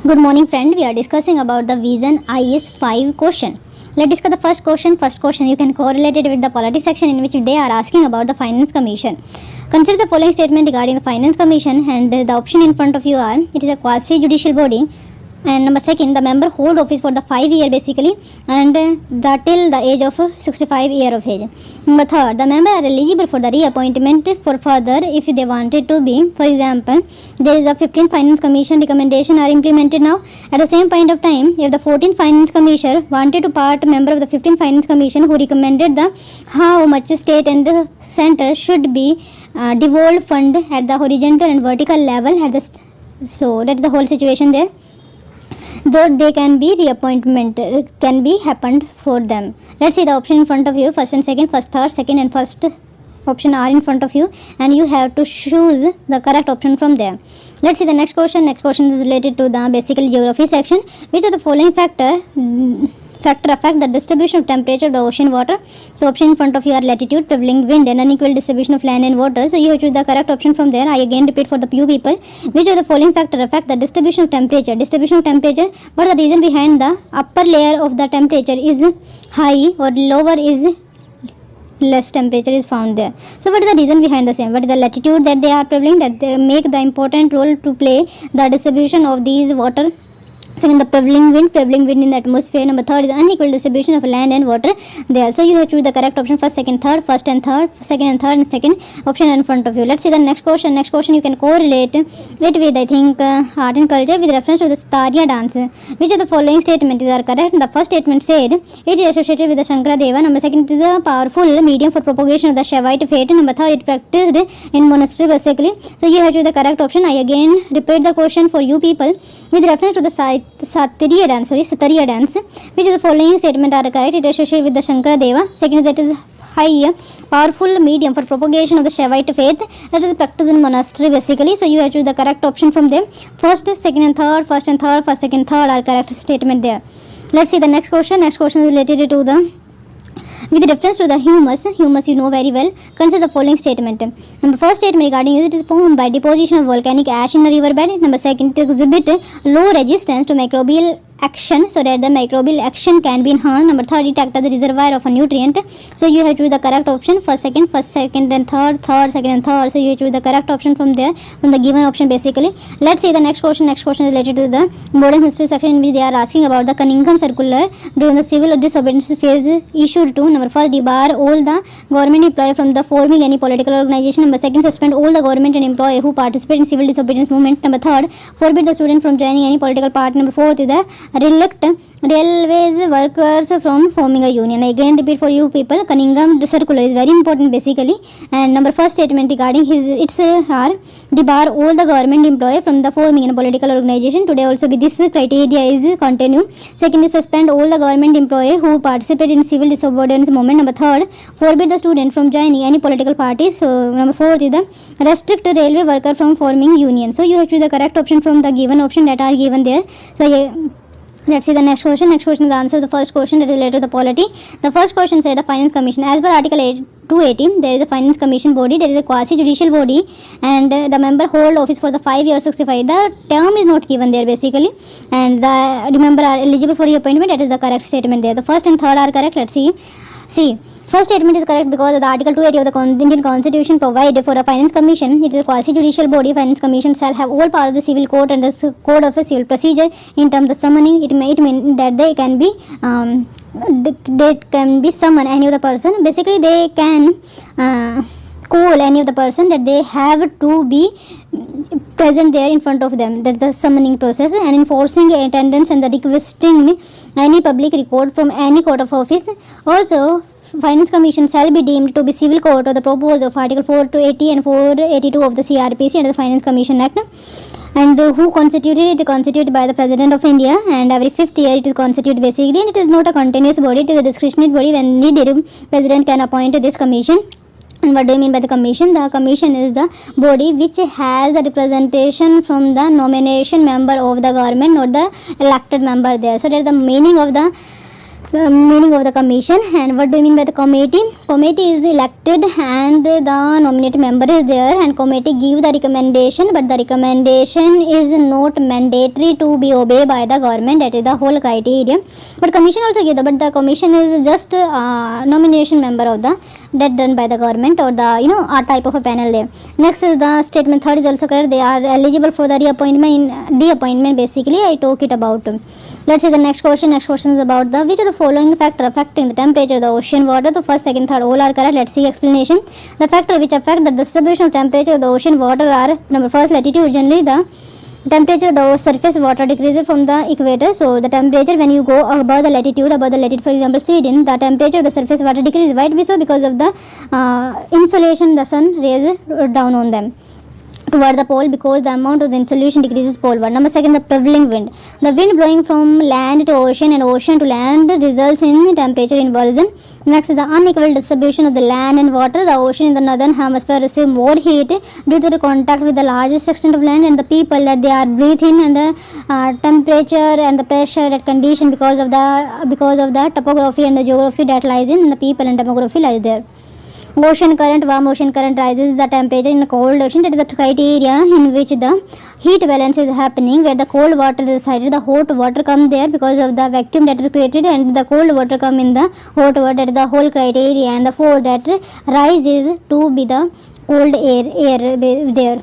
Good morning, friend. We are discussing about the Vision IS 5 question. Let's discuss the first question. First question, you can correlate it with the polity section in which they are asking about the Finance Commission. Consider the following statement regarding the Finance Commission, and the option in front of you are: it is a quasi-judicial body, and number second, the member hold office for the 5 year basically, and the till the age of 65 year of age. Number third, the member are eligible for the reappointment for further if they wanted to be. For example, there is a 15th Finance Commission recommendation are implemented now. At the same point of time, if the 14th Finance Commission wanted to part member of the 15th Finance Commission who recommended the how much state and the center should be devolved fund at the horizontal and vertical level at the so that's the whole situation there. Though they can be reappointment can be happened for them. Let's see the option in front of you. First and second, first third, second and first option are in front of you, and you have to choose the correct option from there. Let's see the next question. Next question is related to the basically geography section. Which of the following factor affect the distribution of temperature of the ocean water? So option in front of you are latitude, prevailing wind and unequal distribution of land and water. So you have to choose the correct option from there. I again repeat for the few people. Which of the following factor affect the distribution of temperature? Distribution of temperature, but the reason behind the upper layer of the temperature is high or lower is less temperature is found there. So what is the reason behind the same? What is the latitude that they are prevailing, that they make the important role to play the distribution of these water? Second, the prevailing wind in the atmosphere. Number third is the unequal distribution of land and water there. So you have to choose the correct option. First, second, third, first and third, second and third, and second option in front of you. Let's see the next question. Next question you can correlate it with, I think, art and culture with reference to the Starya dance. Which of the following statements are correct? The first statement said it is associated with the Shankaradeva. Number second, it is a powerful medium for propagation of the Shaivite faith. Number third, it practiced in monastery basically. So you have to choose the correct option. I again repeat the question for you people with reference to the Satriya dance, which is the following statement are correct. It is associated with the Shankaradeva. Second, that is high powerful medium for propagation of the Shaivite faith, that is practiced in monastery basically. So you have to choose the correct option from them. First, second and third, first and third, first, second, third are correct statement there. Let's see the next question. Next question is related to the with reference to the humus you know very well. Consider the following statement. Number first statement regarding it is formed by deposition of volcanic ash in a riverbed. Number second, it exhibit low resistance to microbial action, so that the microbial action can be enhanced. Number third, it acts as a reservoir of a nutrient. So you have to choose the correct option. First, second and third, second and third. So you have to choose the correct option from there, from the given option basically. Let's see the next question. Next question is related to the modern history section in which they are asking about the Cunningham circular during the civil disobedience phase issued to. Number first, debar all the government employee from the forming any political organization. Number second, suspend all the government and employee who participate in civil disobedience movement. Number third, forbid the student from joining any political party. Number fourth is the reelect railways workers from forming a union. I again repeat for you people, Cunningham circular is very important basically. And number first statement regarding its are debar all the government employee from the forming in a political organization. Today also be this criteria is continue. Second is suspend all the government employee who participate in civil disobedience movement. Number third, forbid the student from joining any political party. So number fourth is the restrict railway worker from forming union. So you have to choose the correct option from the given option that are given there. So let's see the next question. Next question is the answer to the first question that is related to the polity. The first question said the Finance Commission. As per Article 218, there is a Finance Commission body, that is a quasi-judicial body, and the member hold office for the 5 years 65. The term is not given there basically, and the member are eligible for reappointment. That is the correct statement there. The first and third are correct. Let's see. First statement is correct because the Article 280 of the Indian Constitution provide for a Finance Commission. It is a quasi-judicial body. Finance Commission shall have all powers of the civil court and the code of civil procedure in terms of summoning. It mean that they can be summon any of the person. Basically, they can call any of the person that they have to be present there in front of them. That's the summoning process, and enforcing attendance and the requesting any public record from any court of office. Also, Finance Commission shall be deemed to be civil court of the purpose of Article 480 and 482 of the CRPC and the Finance Commission Act. And who constituted it? Constituted by the President of India, and every 5th year it is constituted basically, and it is not a continuous body, it is a discretionary body. When needed, President can appoint this commission. And what do you mean by the commission? The commission is the body which has the representation from the nomination member of the government, not the elected member there. So that is the meaning of the Meaning of the commission and what do you mean by the committee? Committee is elected and the nominated member is there, and committee give the recommendation, but the recommendation is not mandatory to be obeyed by the government. That is the whole criteria. But commission also give but the commission is just nomination member of the that done by the government or the a type of a panel there. Next is the statement third is also correct. They are eligible for the reappointment basically I talk it about. Let's see the next question. Next question is about the which of the following factor affecting the temperature of the ocean water. The first, second, third all are correct. Let's see explanation. The factor which affect the distribution of temperature of the ocean water are number first latitude. Generally the temperature of the surface water decreases from the equator. So the temperature when you go above the latitude for example Sweden, the temperature of the surface water decreases. Why it be so? Because of the insolation the sun rays down on them toward the pole, because the amount of the insolation decreases poleward. Number second, the prevailing wind. The wind blowing from land to ocean and ocean to land results in temperature inversion. Next is the unequal distribution of the land and water. The ocean in the northern hemisphere receive more heat due to the contact with the largest extent of land and the people that they are breathing, and the temperature and the pressure that condition because of the topography and the geography that lies in, and the people and demography lies there. Ocean current, warm ocean current rises the temperature in a cold ocean. That is the criteria in which the heat balance is happening, where the cold water is decided, the hot water come there because of the vacuum that is created, and the cold water come in the hot water. That is the whole criteria, and the fourth that rises to be the cold air there.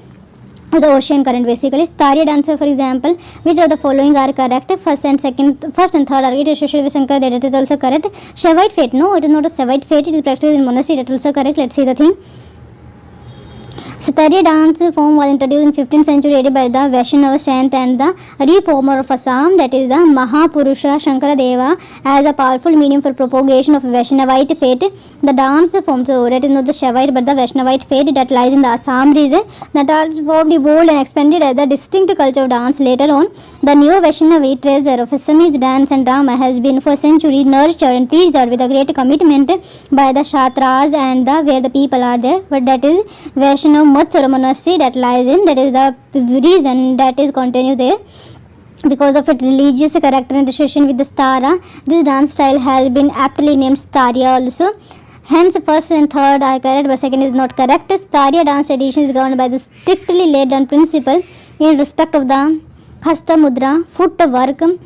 The ocean current basically. Starry answer for example, which of the following are correct? First and third are it is associated with Shankar, that it is also correct. Shaivite fate, no, it is not a Shaivite fate, it is practiced in monastery, that is also correct. Let's see the thing. Satariya dance form was introduced in 15th century AD by the Vaishnava Sant and the reformer of Assam, that is the Mahapurusha Shankaradeva, as a powerful medium for propagation of Vaishnavite faith. The dance form, so that is not the Shaivite but the Vaishnavite faith that lies in the Assam region, that has evolved and expanded as the distinct culture of dance. Later on, the new Vaishnavi treasure of Assamese dance and drama has been for centuries nurtured and preserved with a great commitment by the Shatras and where the people are there. But that is Vaishnava Matsura monastery that lies in, that is the reason that is continued there. Because of its religious character and association with the Stara, this dance style has been aptly named Starya also. Hence, first and third are correct, but second is not correct. Starya dance tradition is governed by the strictly laid down principle in respect of the Hasta Mudra, footwork,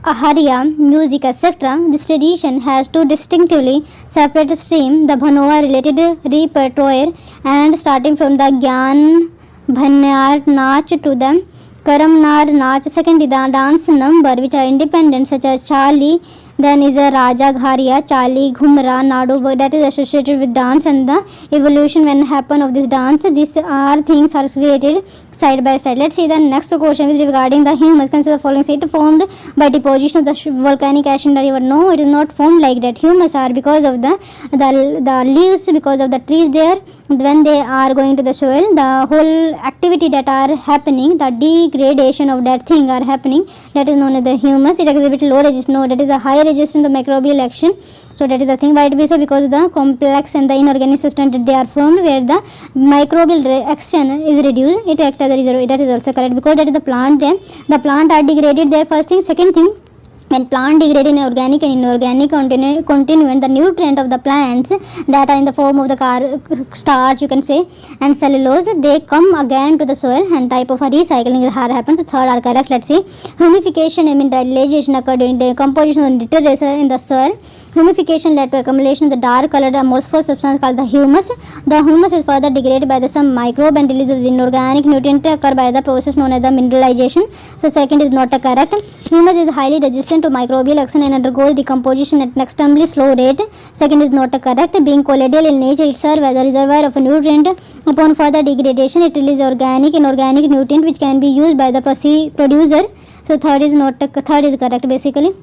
Aharya, music, etc. This tradition has two distinctively separate streams, the Bhanova related repertoire, and starting from the Gyan Bhanyar Nach to the Karamnar Nach. Second is the dance number which are independent, such as Chali, then is a Raja Ghariya, Chali, Ghumra, Nadu, that is associated with dance, and the evolution when happen of this dance. These are things are created side by side. Let's see the next question which is regarding the humus. Consider the following state formed by deposition of the volcanic ash in the river. No, it is not formed like that. Humus are because of the leaves, because of the trees there. When they are going to the soil, the whole activity that are happening, the degradation of that thing are happening. That is known as the humus. It exhibits low resistance. No, that is a high resistance to microbial action. So that is the thing. Why it be so? Because of the complex and the inorganic substance that they are formed, where the microbial action is reduced. It acts as a reservoir. That is also correct, because that is the plant there. The plant are degraded there. First thing. Second thing, when plant degrade in organic and inorganic continuant, the nutrient of the plants that are in the form of the starch, you can say, and cellulose, they come again to the soil, and type of a recycling happens. The third are correct. Let's see. Humification and mineralization occur during the decomposition of the detritus in the soil. Humification led to accumulation of the dark colored amorphous substance called the humus. The humus is further degraded by some microbe, and release of the inorganic nutrient occur by the process known as the mineralization. So second is not correct. Humus is highly resistant to microbial action and undergoes decomposition at an extremely slow rate. Second is not correct. Being colloidal in nature, it serves as a reservoir of a nutrient. Upon further degradation, it releases organic and inorganic nutrient which can be used by the producer. So third is correct basically.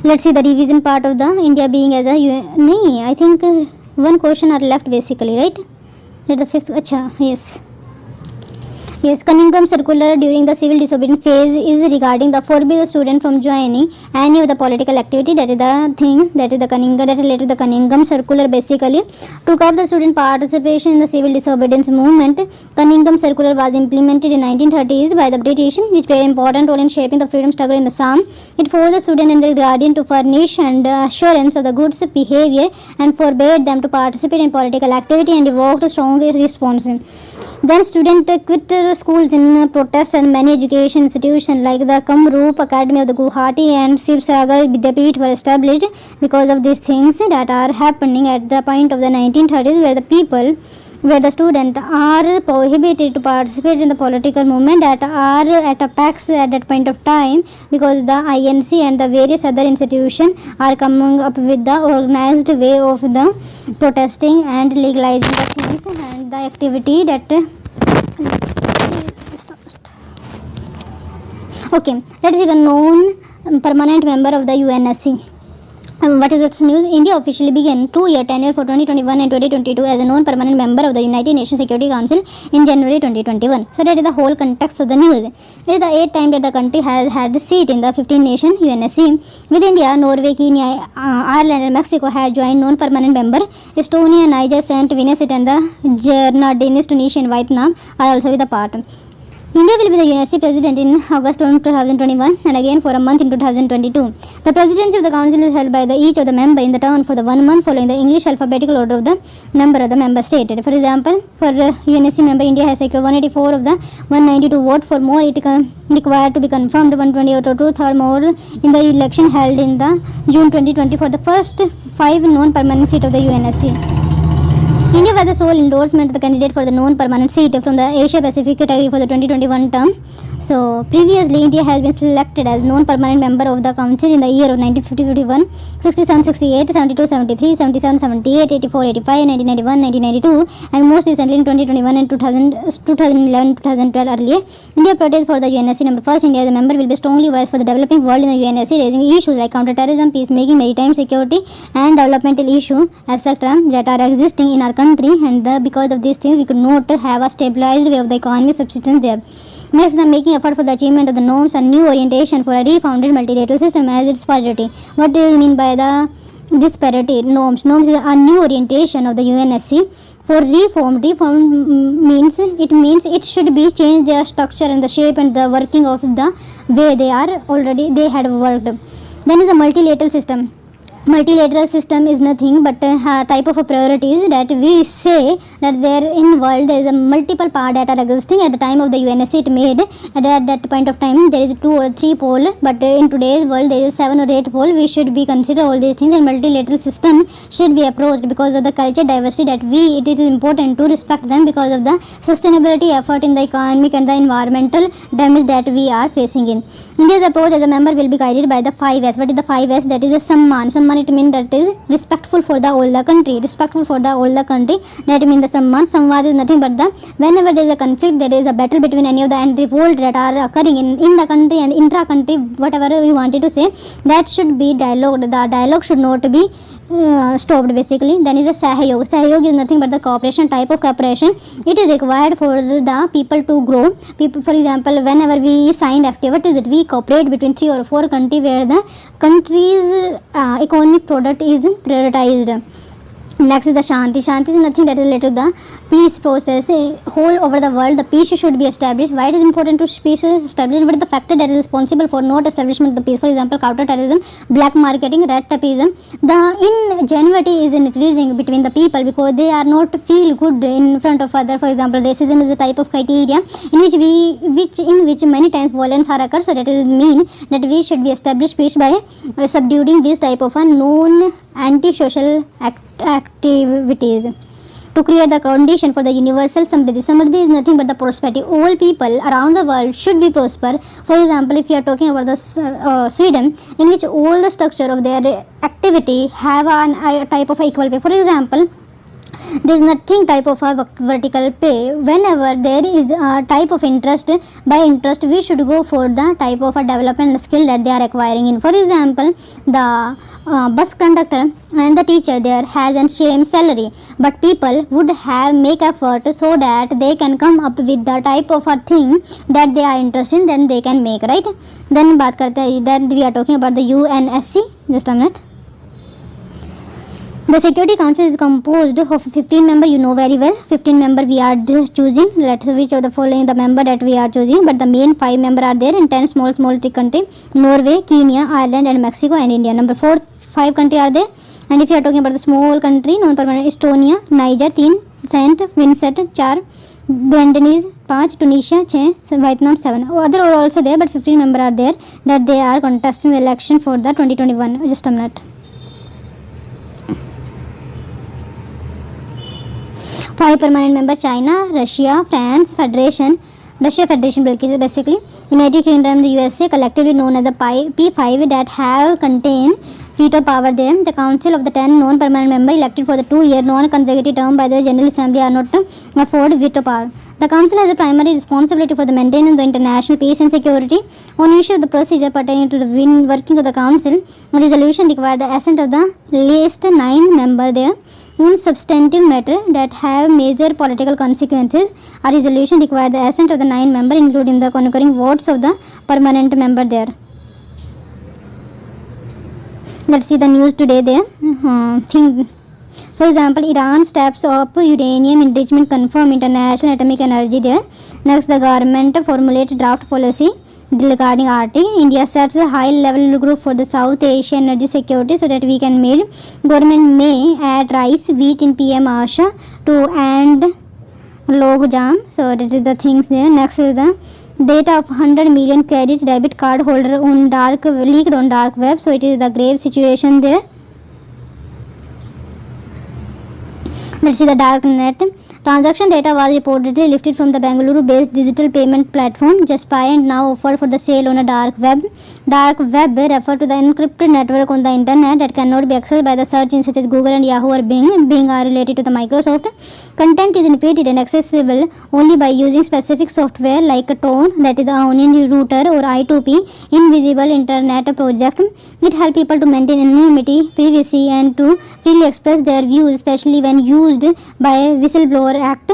Let's see the revision part of the India being as a I think one question are left basically, right? Let the fifth. Acha, yes. Yes, Cunningham circular during the civil disobedience phase is regarding the forbid the student from joining any of the political activity. That is the things that is the Cunningham that related to the Cunningham circular basically to curb the student participation in the civil disobedience movement. Cunningham circular was implemented in 1930s by the British, which played an important role in shaping the freedom struggle in Assam. It forced the student and their guardian to furnish and assurance of the good behavior and forbade them to participate in political activity and evoked a strong response. Then students quit schools in protest, and many education institutions like the Kamrup Academy of the Guwahati and Sivsagar Vidyapeeth were established because of these things that are happening at the point of the 1930s, where the students are prohibited to participate in the political movement that are at apex at that point of time, because the INC and the various other institutions are coming up with the organized way of the protesting and legalizing the things and the activity that okay, let us see the known permanent member of the UNSC. What is its news? India officially began 2-year tenure for 2021 and 2022 as a non-permanent member of the United Nations Security Council in January 2021. So that is the whole context of the news. It is the 8th time that the country has had a seat in the 15-nation UNSC. With India, Norway, Kenya, Ireland and Mexico have joined non-permanent member. Estonia, Niger, St. Vincent and the Grenadines, Tunisia and Vietnam are also with the part. India will be the UNSC president in August 2021 and again for a month in 2022. The presidency of the council is held by each of the member in the turn for the 1 month following the English alphabetical order of the number of the member state. For example, for UNSC member, India has secured 184 of the 192 votes. For more, it required to be confirmed 120 or 2/3 more in the election held in the June 2020 for the first 5 non-permanent seat of the UNSC. India was the sole endorsement of the candidate for the non-permanent seat from the Asia Pacific category for the 2021 term. So previously, India has been selected as non-permanent member of the council in the year of 1951, 67, 68, 72, 73, 77, 78, 84, 85, 1991, 1992, and most recently in 2021 and 2011, 2012 earlier. India protest for the UNSC number. First, India as a member will be strongly voiced for the developing world in the UNSC, raising issues like counter-terrorism, peacemaking, maritime security, and developmental issues, etc. that are existing in our country, and because of these things, we could not have a stabilized way of the economic subsistence there. Next, the making effort for the achievement of the norms and new orientation for a refounded multilateral system as its priority. What do you mean by the disparity? Norms is a new orientation of the UNSC for reform. Means it should be changed their structure and the shape and the working of the way they had worked. Then is the multilateral system. Multilateral system is nothing but a type of a priorities that we say that there in world there is a multiple part that are existing at the time of the UNSC it made. At that point of time there is 2 or 3 pole, but in today's world there is 7 or 8 pole. We should be consider all these things, and multilateral system should be approached because of the culture diversity that it is important to respect them because of the sustainability effort in the economic and the environmental damage that we are facing in. India's approach as a member will be guided by the 5S. What is the 5S? That is a Samman. It means that is respectful for the older country. That means the Samman. Samvad is nothing but the whenever there is a conflict, there is a battle between any of the and revolt that are occurring in the country and intra-country, whatever you wanted to say, that should be dialogue. The dialogue should not be stopped basically. Then is the Sahyog. Sahyog is nothing but the cooperation, type of cooperation. It is required for the people to grow. For example, whenever we sign FTA, what is it? We cooperate between 3 or 4 countries where the country's economic product is prioritized. Next is the Shanti. Shanti is nothing that is related to the peace process. Whole over the world, the peace should be established. Why it is important to peace establish? What is the factor that is responsible for not establishment of the peace? For example, counter-terrorism, black marketing, red tapeism. The ingenuity is increasing between the people because they are not feel good in front of other. For example, racism is a type of criteria in which many times violence are occurred. So that is mean that we should be established peace by subduing this type of a known anti-social activities to create the condition for the universal samriddhi. Samriddhi is nothing but the prosperity. All people around the world should be prosper. For example, if you are talking about the Sweden, in which all the structure of their activity have a type of equal pay. For example, There is nothing type of a vertical pay. Whenever there is a type of interest, by interest we should go for the type of a development skill that they are acquiring in. For example, the bus conductor and the teacher there has a same salary, but people would have make effort so that they can come up with the type of a thing that they are interested in, then they can make, right? Then बात करते हैं, then we are talking about the UNSC. Just a minute. The Security Council is composed of 15 members, you know very well. 15 members we are choosing. Let's see which of the following the member that we are choosing. But the main 5 members are there in 10 small countries: Norway, Kenya, Ireland, and Mexico and India. Number 4, 5 countries are there. And if you are talking about the small country, non-permanent, Estonia, Niger 3, Saint Vincent 4, Grenadines 5, Tunisia 6, Vietnam 7. Other are also there, but 15 members are there that they are contesting the election for the 2021. Just a minute. 5 permanent members: China, Russia, France Federation basically, United Kingdom, the USA, collectively known as the P5, that have contained veto power there. The council of the 10 non-permanent members elected for the 2-year non-consecutive term by the General Assembly are not afford veto power. The council has a primary responsibility for the maintenance of the international peace and security. On issue of the procedure pertaining to the working of the council, a resolution requires the assent of the least 9 members there. On substantive matter that have major political consequences, a resolution requires the assent of the 9 members, including the concurring votes of the permanent member there. Let's see the news today there. For example, Iran steps up uranium enrichment, confirm international atomic energy there. Next, the government formulate draft policy regarding RT. India sets a high level group for the South Asia energy security so that we can make government may add rice, wheat in PM Asha to end log jam. So that is the things there. Next is the data of 100 million credit debit card holder on leaked on dark web. So it is the grave situation there. Let's see the dark net. Transaction data was reportedly lifted from the Bangalore-based digital payment platform Jaspy and now offered for the sale on a dark web. Dark web refers to the encrypted network on the internet that cannot be accessed by the search engines such as Google and Yahoo or Bing. Bing are related to the Microsoft. Content is encrypted and accessible only by using specific software like Tor, that is the Onion router, or I2P, Invisible Internet Project. It helps people to maintain anonymity, privacy, and to freely express their views, especially when used by whistleblower act.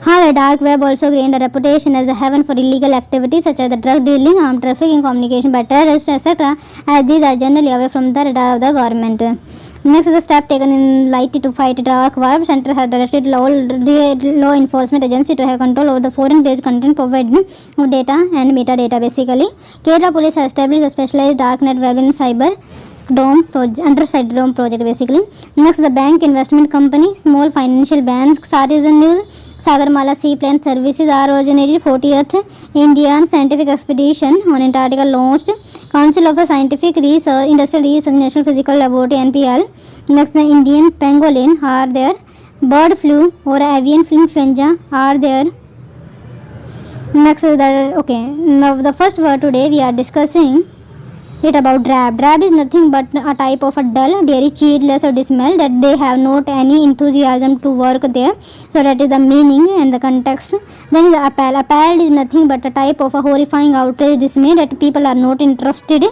However, dark web also gained a reputation as a haven for illegal activities such as the drug dealing, armed trafficking, communication by terrorists, etc., as these are generally away from the radar of the government. Next is the step taken in light to fight dark web. Center has directed law enforcement agency to have control over the foreign-based content provided of data and metadata basically. Kerala police has established a specialized darknet web in cyber Dome project, under Dome project basically. Next, the bank investment company, small financial banks are in news. Sagarmala seaplane services are originated 40th Indian scientific expedition on Antarctica launched. Council of Scientific Research, Industrial Research, National Physical Laboratory (NPL). Next, the Indian pangolin are there. Bird flu or avian influenza are there. Next is the now the first word today we are discussing it about drab. Drab is nothing but a type of a dull, very cheerless or dismal, that they have not any enthusiasm to work there. So that is the meaning and the context. Then is the appal. Appalled is nothing but a type of a horrifying outrage, dismay, that people are not interested.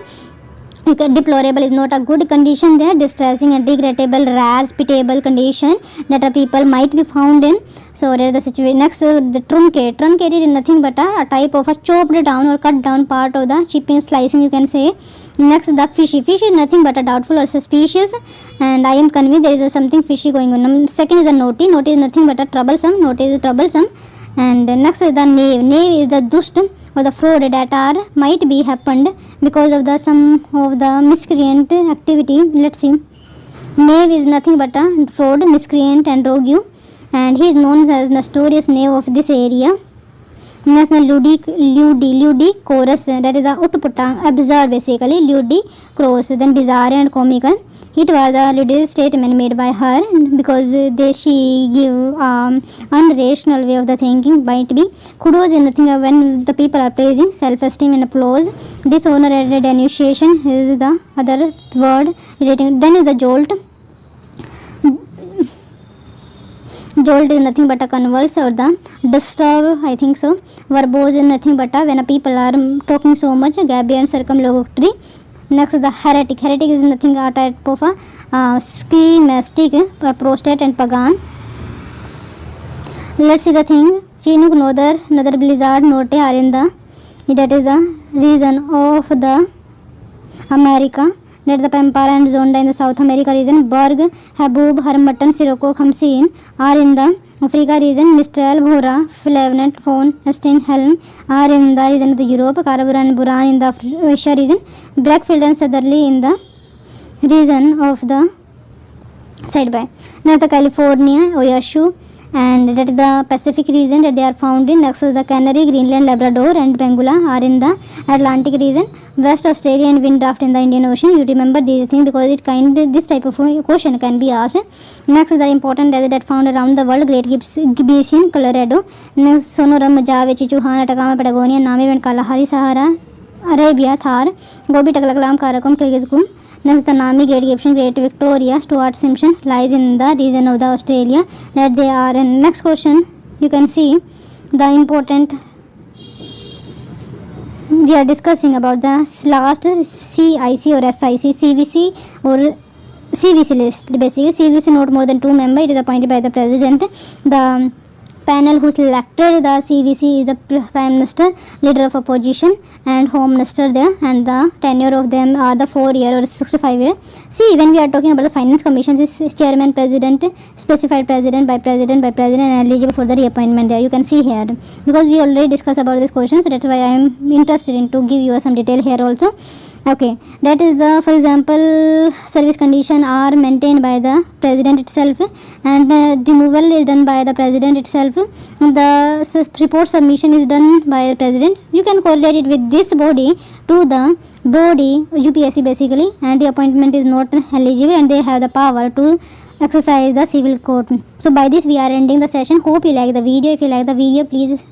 Deplorable is not a good condition there. Distressing and regrettable, rash, pitiable condition that a people might be found in. So there is the situation. Next, the truncate. Truncated is nothing but a type of a chopped down or cut down part of the chipping, slicing you can say. Next, the fishy. Fish is nothing but a doubtful or suspicious, and I am convinced there is something fishy going on. Second is the naughty. Naughty is nothing but a troublesome. Naughty is troublesome. And next is the knave. Knave is the dust or the fraud that are might be happened because of the some of the miscreant activity. Let's see. Knave is nothing but a fraud, miscreant, and rogue, and he is known as notorious knave of this area. Next, the ludicrous, that is the utputang, absurd basically, ludicrous, then bizarre and comical. It was a ludicrous statement made by her because she give unrational way of the thinking might be. Kudos is nothing when the people are praising, self-esteem and applause. Dishonor and denunciation is the other word relating. Then is the jolt. Jolt is nothing but a convulse or the disturb, I think so. Verbose is nothing but a when a people are talking so much. Gabby and circumlocutory. Next, the heretic. Heretic is nothing but a type of a schemastic, prostate and pagan. Let's see the thing. Chinook, Nother blizzard, Note are in the, that is the region of the America. That the Pampara and Zonda in the South America region. Berg, Habub, Harmattan, Sirocco, Khamsin are in the Africa region. Mistral, Bhora, Flavinet, Fawn, Steinhelm are in the region of the Europe. Carabur and Buran in the Asia region. Blackfield and Southerly in the region of the side by. Now the California, Oyashu, and that is the Pacific region that they are found in. Next is the Canary, Greenland, Labrador and Pangula are in the Atlantic region. West Australia and wind draft in the Indian Ocean. You remember these things because this type of question can be asked. Next is the important desert that found around the world. Great Basin, Colorado. Next Sonoram, Java, Chichuhan, Atacama, Patagonia, Namib and Kalahari, Sahara, Arabia, Thar, Gobi, Taklakalam, Karakum, Kyrgyzstan. Next, the Nami, Great Egyptian, Great Victoria, Stuart Simpson lies in the region of the Australia that they are in. Next question, you can see the important, we are discussing about the last CIC or SIC, CVC or CVC list. Basically, CVC not more than 2 members. It is appointed by the president. The panel who selected the CVC is the Prime Minister, Leader of Opposition and Home Minister there, and the tenure of them are the 4 year or 65 year. See, when we are talking about the Finance Commission, is Chairman, President, specified President by President and eligible for the reappointment there. You can see here because we already discussed about this question, so that's why I am interested in to give you some detail here also. Okay, that is the, for example, service condition are maintained by the president itself and the removal is done by the president itself. The report submission is done by the president. You can correlate it with this body to the body UPSC basically, and the appointment is not eligible and they have the power to exercise the civil court. So by this we are ending the session. Hope you like the video. If you like the video, please